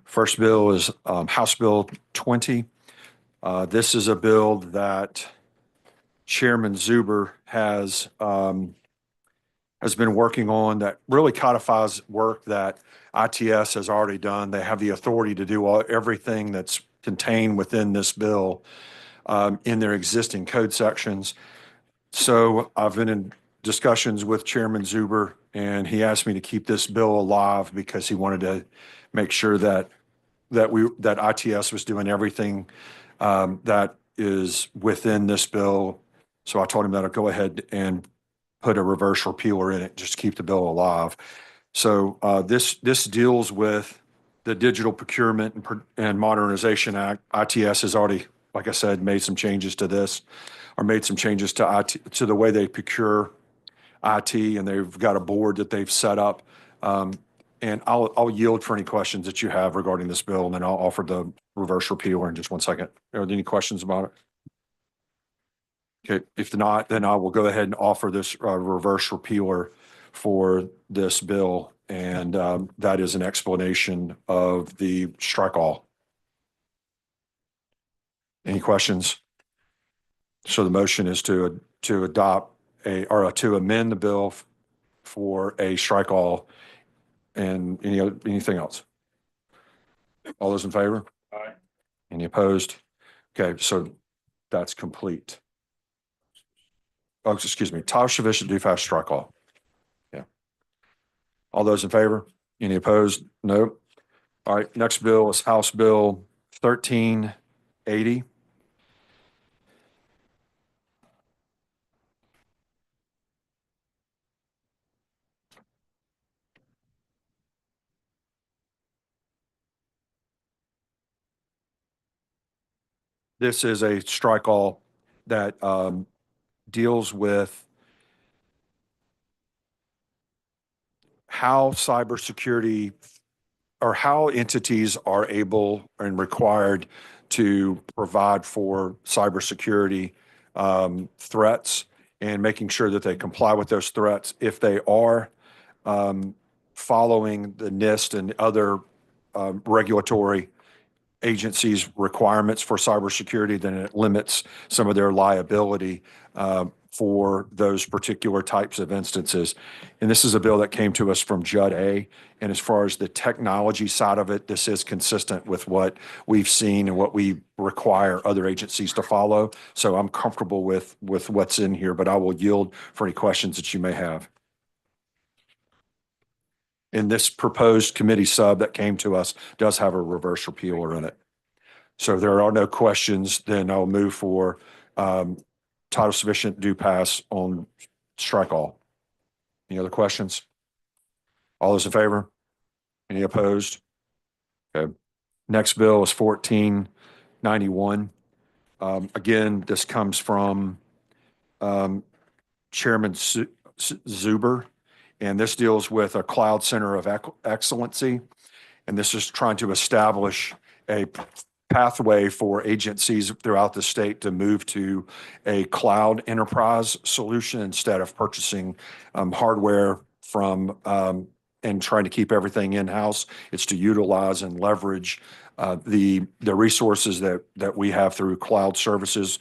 First bill is House Bill 20. This is a bill that Chairman Zuber has been working on that really codifies work that ITS has already done. They have the authority to do everything that's contained within this bill in their existing code sections. So I've been in discussions with Chairman Zuber, and he asked me to keep this bill alive because he wanted to make sure that ITS was doing everything that is within this bill. So I told him that I'd go ahead and put a reverse repealer in it, just to keep the bill alive. So this deals with the Digital Procurement and Modernization Act. ITS has already, like I said, made some changes to this, or made some changes to IT, to the way they procure IT, and they've got a board that they've set up. And I'll yield for any questions that you have regarding this bill, and then I'll offer the reverse repealer in just 1 second. Are there any questions about it? Okay, if not, then I will go ahead and offer this reverse repealer for this bill, and that is an explanation of the strike all. Any questions? So the motion is to adopt to amend the bill for a strike all, and anything else? All those in favor? Aye. Any opposed? Okay, so that's complete. Oh, excuse me, title sufficient, do fast, strike all. Yeah. All those in favor? Any opposed? No. All right, next bill is House Bill 1380. This is a strike all that deals with how cybersecurity, or how entities are able and required to provide for cybersecurity threats, and making sure that they comply with those threats. If they are following the NIST and other regulatory agencies' requirements for cybersecurity, then it limits some of their liability for those particular types of instances. And this is a bill that came to us from Judd A. And as far as the technology side of it, this is consistent with what we've seen and what we require other agencies to follow. So I'm comfortable with what's in here, but I will yield for any questions that you may have. And this proposed committee sub that came to us does have a reverse repealer in it. So if there are no questions, then I'll move for title sufficient, do pass on strike all. Any other questions? All those in favor? Any opposed? Okay. Next bill is 1491. Again, this comes from Chairman Zuber, and this deals with a cloud center of excellency. And this is trying to establish a pathway for agencies throughout the state to move to a cloud enterprise solution instead of purchasing hardware from and trying to keep everything in-house. It's to utilize and leverage the resources that we have through cloud services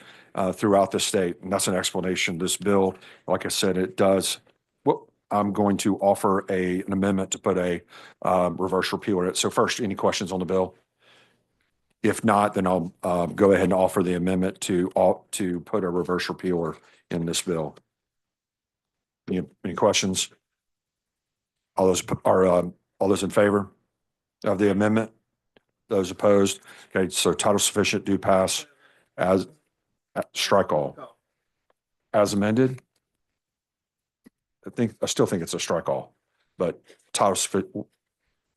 throughout the state. And that's an explanation. This bill, like I said, it does. Well, I'm going to offer an amendment to put a reverse repealer in it. So first, any questions on the bill? If not, then I'll go ahead and offer the amendment to put a reverse repealer in this bill. Any questions? All those in favor of the amendment? Those opposed? Okay, so title sufficient, do pass as strike all. As amended? I still think it's a strike all, but title sufficient,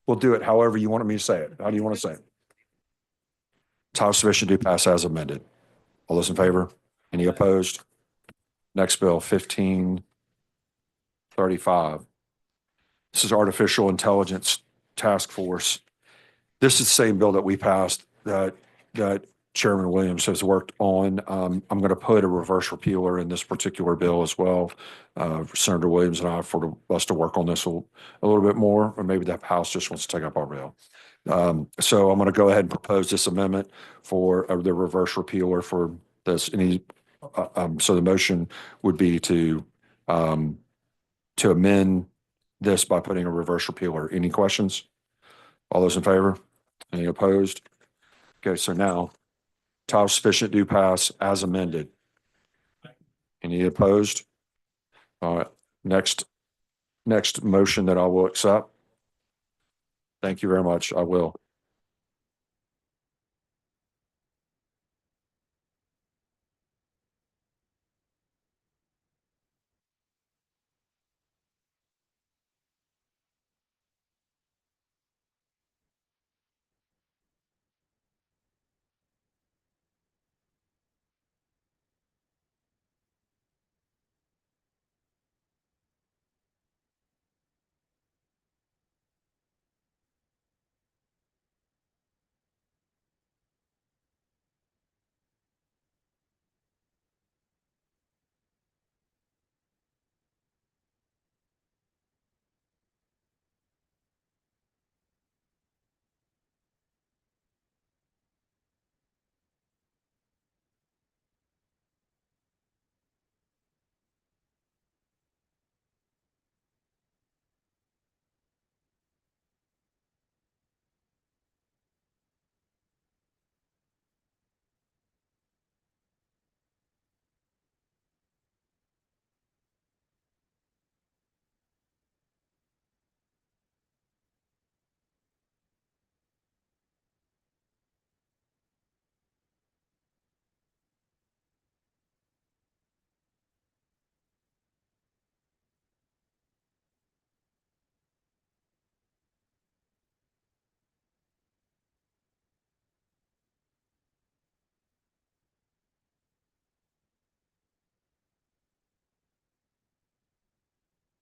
we'll do it however you want me to say it. How do you want to say it? Title sufficient, do pass as amended. All those in favor? Any opposed? Next bill, 1535. This is Artificial Intelligence Task Force. This is the same bill that we passed that Chairman Williams has worked on. I'm going to put a reverse repealer in this particular bill as well. Senator Williams and I, for us to work on this a little bit more, or maybe the House just wants to take up our bill. So I'm going to go ahead and propose this amendment for the reverse repealer for this. So the motion would be to amend this by putting a reverse repealer. Any questions? All those in favor? Any opposed? Okay, so now title sufficient do pass as amended. Any opposed? Next motion that I will accept. Thank you very much. I will.